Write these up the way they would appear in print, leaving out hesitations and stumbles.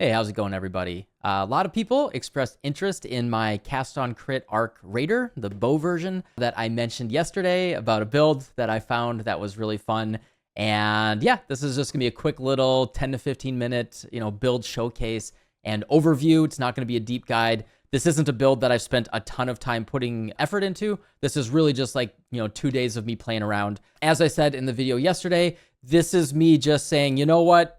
Hey, how's it going, everybody? A lot of people expressed interest in my Cast on Crit Arc Raider, the bow version that I mentioned yesterday about a build that I found that was really fun. And yeah, this is just gonna be a quick little 10 to 15 minute, build showcase and overview. It's not gonna be a deep guide. This isn't a build that I've spent a ton of time putting effort into. This is really just like, 2 days of me playing around. As I said in the video yesterday, this is me just saying, you know what?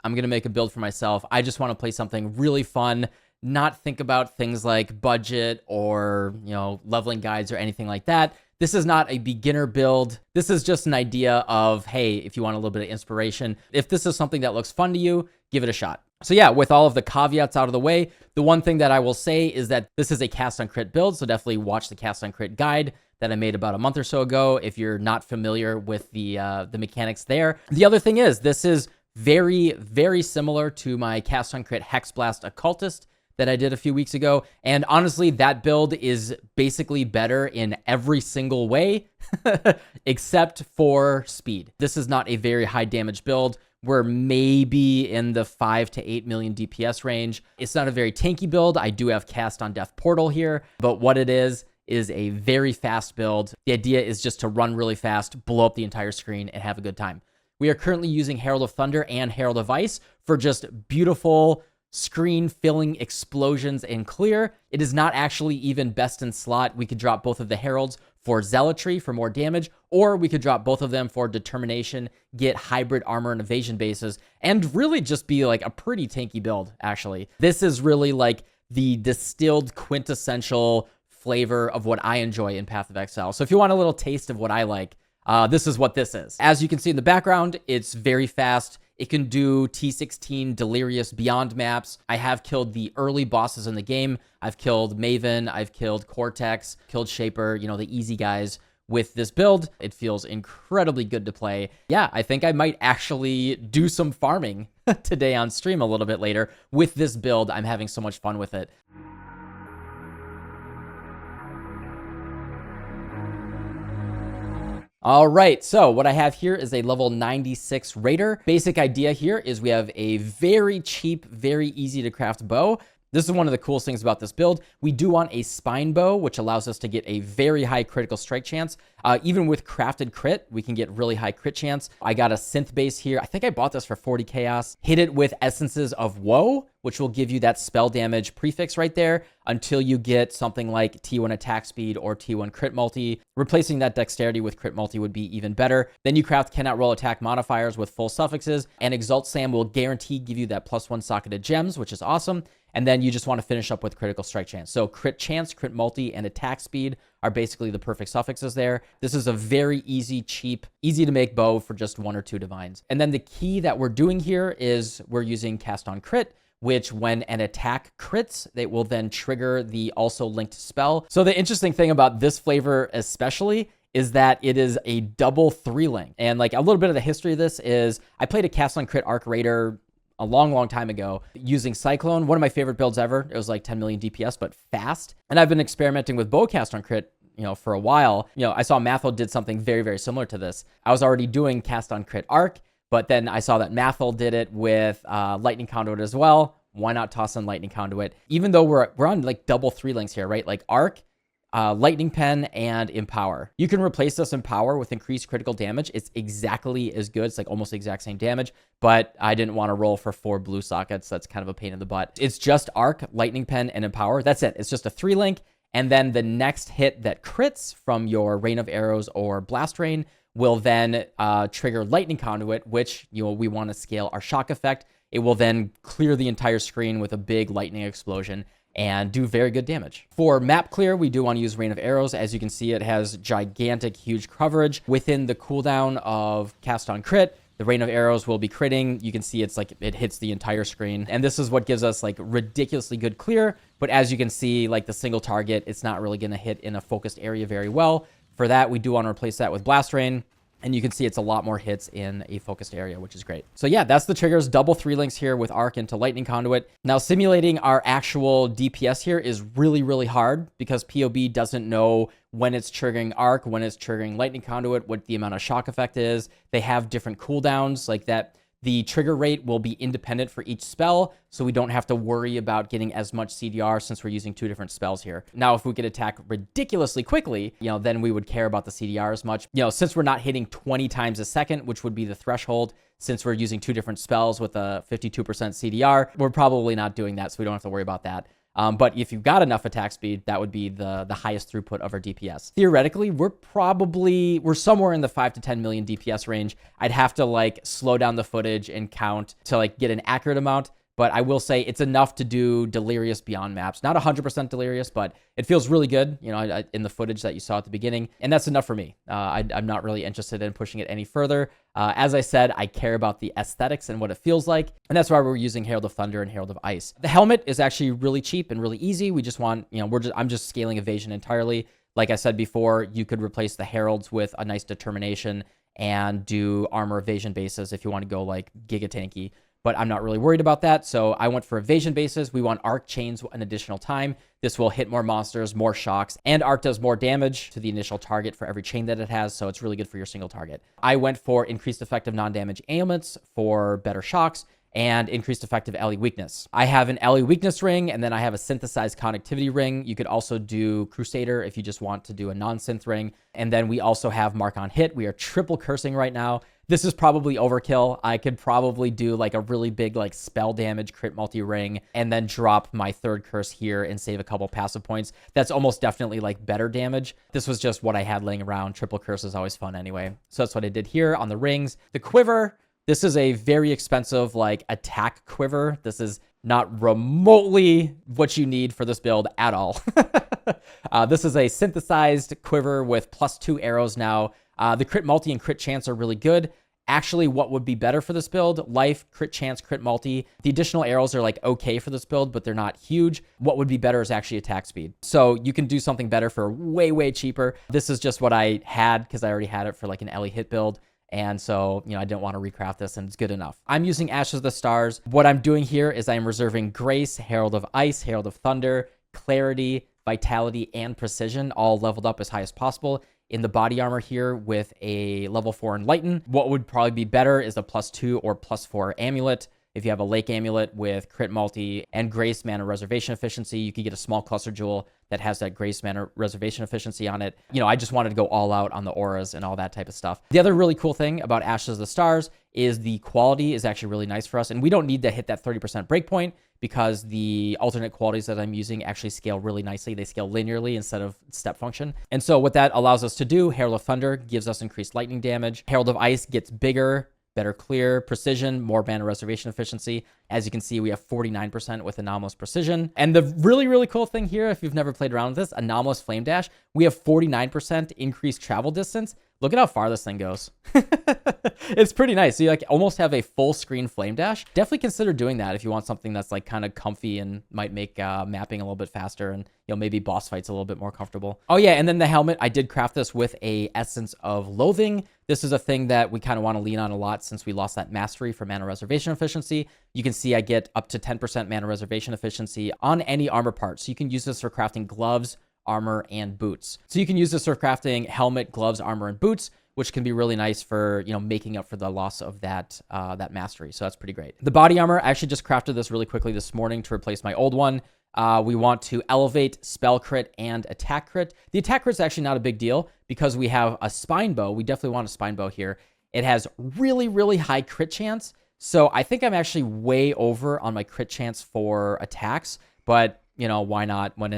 I'm going to make a build for myself. I just want to play something really fun, not think about things like budget or, leveling guides or anything like that. This is not a beginner build. This is just an idea of, hey, if you want a little bit of inspiration, if this is something that looks fun to you, give it a shot. So yeah, with all of the caveats out of the way, the one thing that I will say is that this is a Cast on Crit build, so definitely watch the Cast on Crit guide that I made about a month or so ago if you're not familiar with the mechanics there. The other thing is, this is very, very similar to my Cast on Crit Hex Blast Occultist that I did a few weeks ago. And honestly, that build is basically better in every single way, except for speed. This is not a very high damage build. We're maybe in the 5 to 8 million DPS range. It's not a very tanky build. I do have Cast on Death Portal here, but what it is a very fast build. The idea is just to run really fast, blow up the entire screen, and have a good time. We are currently using Herald of Thunder and Herald of Ice for just beautiful screen-filling explosions and clear. It is not actually even best in slot. We could drop both of the Heralds for Zealotry for more damage, or we could drop both of them for Determination, get hybrid armor and evasion bases, and really just be like a pretty tanky build, actually. This is really like the distilled quintessential flavor of what I enjoy in Path of Exile. So if you want a little taste of what I like, this is what this is. As you can see in the background, it's very fast. It can do T16 Delirious Beyond maps. I have killed the early bosses in the game. I've killed Maven, I've killed Cortex, killed Shaper, the easy guys. With this build, it feels incredibly good to play. Yeah, I think I might actually do some farming today on stream a little bit later with this build. I'm having so much fun with it. All right, so what I have here is a level 96 Raider. Basic idea here is we have a very cheap, very easy to craft bow. This is one of the coolest things about this build. We do want a spine bow, which allows us to get a very high critical strike chance. Even with crafted crit, we can get really high crit chance. I got a synth base here. I think I bought this for 40 chaos. Hit it with Essences of Woe, which will give you that spell damage prefix right there until you get something like T1 attack speed or T1 crit multi. Replacing that dexterity with crit multi would be even better. Then you craft cannot roll attack modifiers with full suffixes, and Exalt Sam will guarantee give you that +1 socketed gems, which is awesome. And then you just want to finish up with critical strike chance. So crit chance, crit multi, and attack speed are basically the perfect suffixes there. This is a very easy, cheap, easy to make bow for just 1 or 2 divines. And then the key that we're doing here is we're using Cast on Crit, which when an attack crits, they will then trigger the also linked spell. So the interesting thing about this flavor especially is that it is a double 3-link. And like a little bit of the history of this is I played a Cast on Crit Arc Raider a long time ago using Cyclone, one of my favorite builds ever. It was like 10 million DPS, but fast. And I've been experimenting with bow Cast on Crit, for a while. I saw Mathil did something very, very similar to this. I was already doing Cast on Crit Arc, but then I saw that Mathil did it with Lightning Conduit as well. Why not toss in Lightning Conduit? Even though we're on like double 3-links here, right? Like Arc, Lightning Pen, and Empower. You can replace this Empower with increased critical damage. It's exactly as good. It's like almost the exact same damage, but I didn't want to roll for 4 blue sockets. That's kind of a pain in the butt. It's just Arc, Lightning Pen, and Empower. That's it. It's just a 3-link. And then the next hit that crits from your Rain of Arrows or Blast Rain will then trigger Lightning Conduit, which we want to scale our shock effect. It will then clear the entire screen with a big lightning explosion and do very good damage. For map clear, we do want to use Rain of Arrows. As you can see, it has gigantic, huge coverage. Within the cooldown of Cast on Crit, the Rain of Arrows will be critting. You can see it's like it hits the entire screen. And this is what gives us like ridiculously good clear. But as you can see, like the single target, it's not really going to hit in a focused area very well. For that, we do want to replace that with Blast Rain. And you can see it's a lot more hits in a focused area, which is great. So yeah, that's the triggers. Double 3-links here with Arc into Lightning Conduit. Now simulating our actual DPS here is really, really hard because PoB doesn't know when it's triggering Arc, when it's triggering Lightning Conduit, what the amount of shock effect is. They have different cooldowns like that. The trigger rate will be independent for each spell, so we don't have to worry about getting as much CDR since we're using 2 different spells here. Now, if we could attack ridiculously quickly, then we would care about the CDR as much. Since we're not hitting 20 times a second, which would be the threshold, since we're using 2 different spells with a 52% CDR, we're probably not doing that, so we don't have to worry about that. But if you've got enough attack speed, that would be the highest throughput of our DPS. Theoretically, we're somewhere in the 5 to 10 million DPS range. I'd have to slow down the footage and count to get an accurate amount. But I will say it's enough to do Delirious Beyond maps. Not 100% Delirious, but it feels really good, in the footage that you saw at the beginning. And that's enough for me. I'm not really interested in pushing it any further. As I said, I care about the aesthetics and what it feels like. And that's why we're using Herald of Thunder and Herald of Ice. The helmet is actually really cheap and really easy. We just want, I'm just scaling evasion entirely. Like I said before, you could replace the Heralds with a nice Determination and do armor evasion bases if you want to go giga tanky. But I'm not really worried about that. So I went for evasion bases. We want arc chains an additional time. This will hit more monsters, more shocks, and arc does more damage to the initial target for every chain that it has. So it's really good for your single target. I went for increased effective non-damage ailments for better shocks and increased effective LE weakness. I have an LE weakness ring, and then I have a synthesized connectivity ring. You could also do Crusader if you just want to do a non-synth ring. And then we also have Mark on Hit. We are triple cursing right now. This is probably overkill. I could probably do a really big spell damage crit multi-ring and then drop my 3rd curse here and save a couple passive points. That's almost definitely better damage. This was just what I had laying around. Triple curse is always fun anyway. So that's what I did here on the rings. The quiver, this is a very expensive attack quiver. This is not remotely what you need for this build at all. This is a synthesized quiver with +2 arrows now. The crit multi and crit chance are really good. Actually, what would be better for this build? Life, crit chance, crit multi. The additional arrows are okay for this build, but they're not huge. What would be better is actually attack speed. So you can do something better for way, way cheaper. This is just what I had because I already had it for an LE hit build. And so, I didn't want to recraft this, and it's good enough. I'm using Ashes of the Stars. What I'm doing here is I'm reserving Grace, Herald of Ice, Herald of Thunder, Clarity, Vitality, and Precision, all leveled up as high as possible. In the body armor here with a level 4 Enlighten. What would probably be better is a +2 or +4 Amulet. If you have a Lake Amulet with crit multi and Grace mana reservation efficiency, you could get a small cluster jewel that has that Grace mana reservation efficiency on it. I just wanted to go all out on the auras and all that type of stuff. The other really cool thing about Ashes of the Stars is the quality is actually really nice for us. And we don't need to hit that 30% breakpoint because the alternate qualities that I'm using actually scale really nicely. They scale linearly instead of step function. And so what that allows us to do, Herald of Thunder gives us increased lightning damage. Herald of Ice gets bigger, better clear, precision, more mana reservation efficiency. As you can see, we have 49% with anomalous precision. And the really, really cool thing here, if you've never played around with this, anomalous flame dash, we have 49% increased travel distance. Look at how far this thing goes. It's pretty nice. So you almost have a full screen flame dash. Definitely consider doing that if you want something that's kind of comfy and might make mapping a little bit faster and maybe boss fights a little bit more comfortable. Oh yeah, and then the helmet, I did craft this with a Essence of Loathing. This is a thing that we kind of want to lean on a lot since we lost that mastery for mana reservation efficiency. You can see I get up to 10% mana reservation efficiency on any armor part. So you can use this for crafting gloves, armor, and boots. So you can use this for crafting helmet, gloves, armor, and boots, which can be really nice for, making up for the loss of that mastery. So that's pretty great. The body armor, I actually just crafted this really quickly this morning to replace my old one. We want to elevate spell crit and attack crit. The attack crit is actually not a big deal because we have a spine bow. We definitely want a spine bow here. It has really, really high crit chance. So I think I'm actually way over on my crit chance for attacks, but why not? When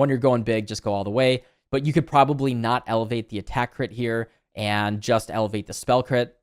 you're going big, just go all the way. But you could probably not elevate the attack crit here and just elevate the spell crit.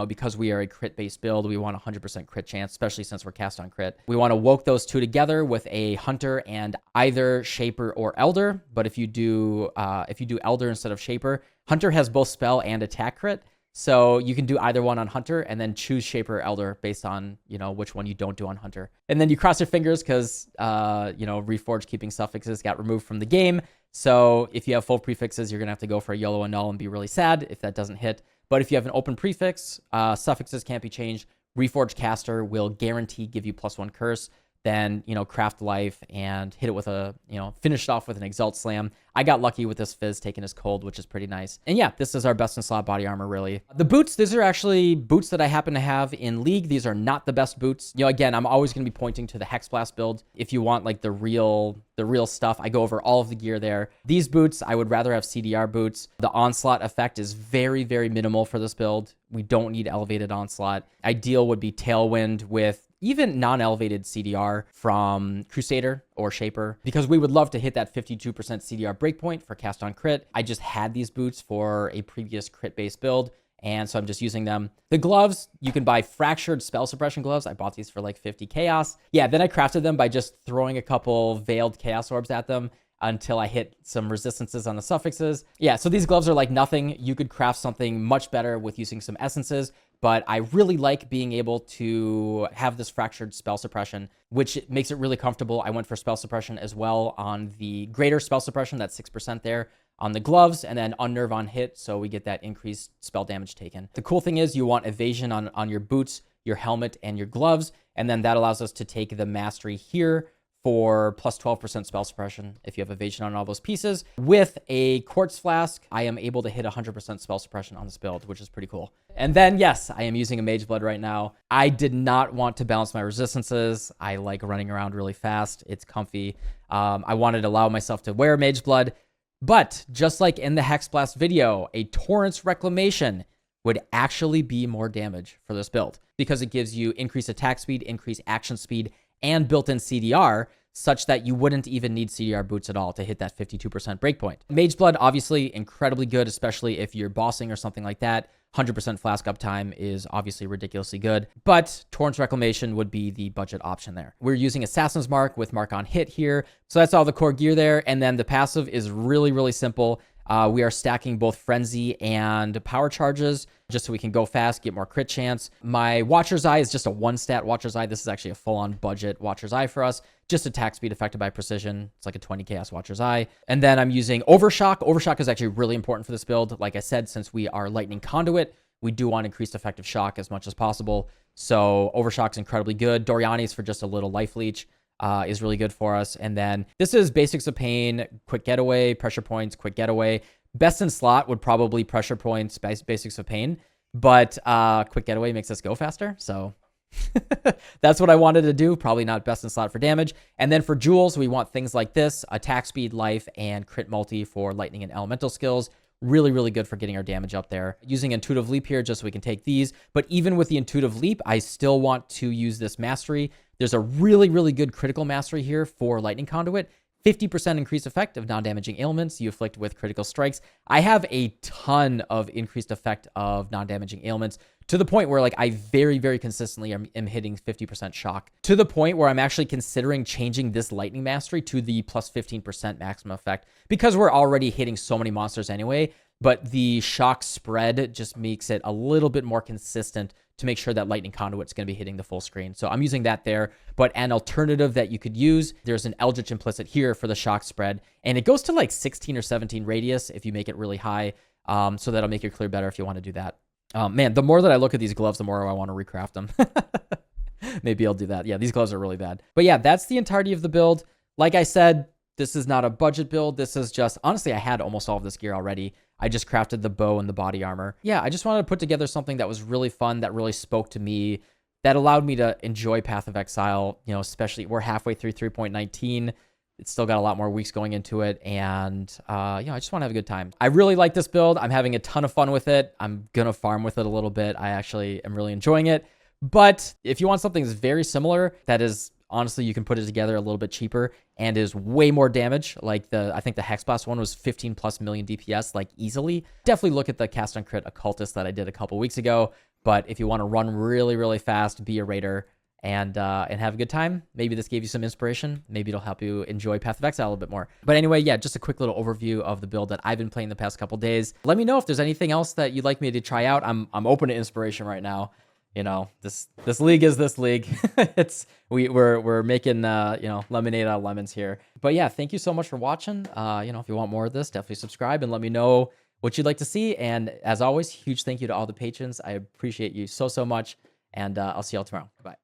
Because we are a crit-based build, we want 100% crit chance, especially since we're cast on crit. We want to woke those two together with a Hunter and either Shaper or Elder. But if you do Elder instead of Shaper, Hunter has both spell and attack crit. So you can do either one on Hunter and then choose Shaper or Elder based on, which one you don't do on Hunter. And then you cross your fingers because, Reforged keeping suffixes got removed from the game. So if you have full prefixes, you're going to have to go for a YOLO and null and be really sad if that doesn't hit. But if you have an open prefix, suffixes can't be changed. Reforged Caster will guarantee give you +1 curse. then, craft life and hit it with a, finish it off with an Exalt Slam. I got lucky with this Fizz taking his cold, which is pretty nice. And yeah, this is our best in slot body armor, really. The boots, these are actually boots that I happen to have in League. These are not the best boots. Again, I'm always going to be pointing to the Hex Blast build. If you want like the real stuff, I go over all of the gear there. These boots, I would rather have CDR boots. The onslaught effect is very, very minimal for this build. We don't need elevated onslaught. Ideal would be Tailwind with even non-elevated CDR from Crusader or Shaper, because we would love to hit that 52% CDR breakpoint for cast on crit. I just had these boots for a previous crit-based build, and so I'm just using them. The gloves, you can buy fractured spell suppression gloves. I bought these for like 50 chaos. Yeah, then I crafted them by just throwing a couple veiled chaos orbs at them until I hit some resistances on the suffixes. Yeah, so these gloves are like nothing. You could craft something much better with using some essences, but I really like being able to have this fractured spell suppression, which makes it really comfortable. I went for spell suppression as well on the greater spell suppression, that's 6% there on the gloves, and then unnerve on hit, so we get that increased spell damage taken. The cool thing is you want evasion on your boots, your helmet, and your gloves, and then that allows us to take the mastery here for plus 12% spell suppression if you have evasion on all those pieces. With a quartz flask, I am able to hit 100% spell suppression on this build, which is pretty cool. And then, yes, I am using a Mage Blood right now. I did not want to balance my resistances. I like running around really fast. It's comfy. I wanted to allow myself to wear Mage Blood, but just like in the Hex Blast video, a Torrent's Reclamation would actually be more damage for this build because it gives you increased attack speed, increased action speed, and built-in CDR, such that you wouldn't even need CDR boots at all to hit that 52% breakpoint. Mage Blood, obviously incredibly good, especially if you're bossing or something like that. 100% flask uptime is obviously ridiculously good, but Torrent's Reclamation would be the budget option there. We're using Assassin's Mark with Mark on Hit here, so that's all the core gear there, and then the passive is really, really simple. We are stacking both Frenzy and Power Charges just so we can go fast, get more crit chance. My Watcher's Eye is just a one-stat Watcher's Eye. This is actually a full-on budget Watcher's Eye for us. Just attack speed affected by precision. It's like a 20 chaos Watcher's Eye. And then I'm using Overshock. Overshock is actually really important for this build. Like I said, since we are Lightning Conduit, we do want increased effective shock as much as possible. So Overshock's incredibly good. Doriani's for just a little life leech is really good for us. And then this is Basics of Pain, Quick Getaway, Pressure Points, Quick Getaway. Best in slot would probably Pressure Points, Basics of Pain, but Quick Getaway makes us go faster. So that's what I wanted to do. Probably not best in slot for damage. And then for jewels, we want things like this: attack speed, life, and crit multi for lightning and elemental skills. Really, really good for getting our damage up there. Using Intuitive Leap here just so we can take these. But even with the Intuitive Leap, I still want to use this mastery. There's a really, really good critical mastery here for Lightning Conduit. 50% increased effect of non-damaging ailments you afflict with critical strikes. I have a ton of increased effect of non-damaging ailments to the point where like I very, very consistently am hitting 50% shock, to the point where I'm actually considering changing this lightning mastery to the plus 15% maximum effect because we're already hitting so many monsters anyway, but the shock spread just makes it a little bit more consistent to make sure that Lightning Conduit's going to be hitting the full screen. So I'm using that there. But an alternative that you could use, there's an Eldritch implicit here for the shock spread, and it goes to like 16 or 17 radius if you make it really high. So that'll make your clear better if you want to do that. Man, the more that I look at these gloves, the more I want to recraft them. Maybe I'll do that. Yeah, these gloves are really bad. But yeah, that's the entirety of the build. Like I said, this is not a budget build. This is just, honestly, I had almost all of this gear already. I just crafted the bow and the body armor. Yeah, I just wanted to put together something that was really fun, that really spoke to me, that allowed me to enjoy Path of Exile, especially we're halfway through 3.19. It's still got a lot more weeks going into it, and I just want to have a good time. I really like this build. I'm having a ton of fun with it. I'm going to farm with it a little bit. I actually am really enjoying it. But if you want something that's very similar, that is, honestly, you can put it together a little bit cheaper and is way more damage. Like I think the Hex Blast one was 15 plus million DPS, like easily. Definitely look at the Cast on Crit Occultist that I did a couple weeks ago. But if you want to run really, really fast, be a raider, and have a good time, maybe this gave you some inspiration. Maybe it'll help you enjoy Path of Exile a little bit more. But anyway, yeah, just a quick little overview of the build that I've been playing the past couple days. Let me know if there's anything else that you'd like me to try out. I'm open to inspiration right now. This league is this league. We're making lemonade out of lemons here. But yeah, thank you so much for watching. If you want more of this, definitely subscribe and let me know what you'd like to see. And as always, huge thank you to all the patrons. I appreciate you so much. And I'll see y'all tomorrow. Bye.